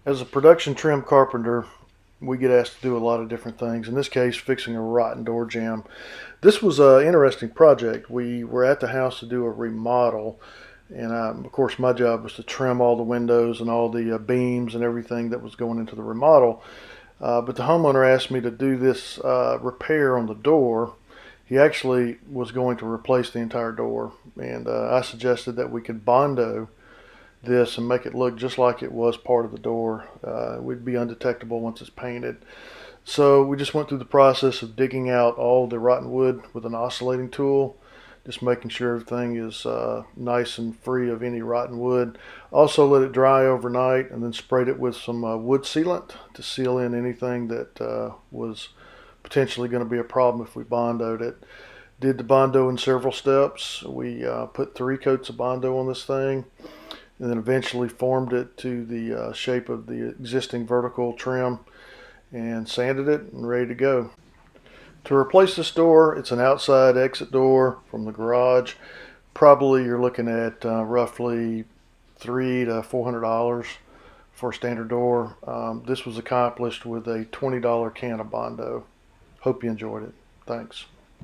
As a production trim carpenter, we get asked to do a lot of different things. In this case, fixing a rotten door jamb. This was an interesting project. We were at the house to do a remodel, and of course, my job was to trim all the windows and all the beams and everything that was going into the remodel. But the homeowner asked me to do this repair on the door. He actually was going to replace the entire door, and I suggested that we could Bondo this and make it look just like it was part of the door. We'd be undetectable once it's painted. So we just went through the process of digging out all the rotten wood with an oscillating tool, just making sure everything is nice and free of any rotten wood. Also let it dry overnight and then sprayed it with some wood sealant to seal in anything that was potentially going to be a problem if we Bondoed it. Did the Bondo in several steps. We put 3 coats of Bondo on this thing, and then eventually formed it to the shape of the existing vertical trim and sanded it and ready to go. To replace this door, it's an outside exit door from the garage. Probably you're looking at roughly $300 to $400 for a standard door. This was accomplished with a $20 can of Bondo. Hope you enjoyed it. Thanks.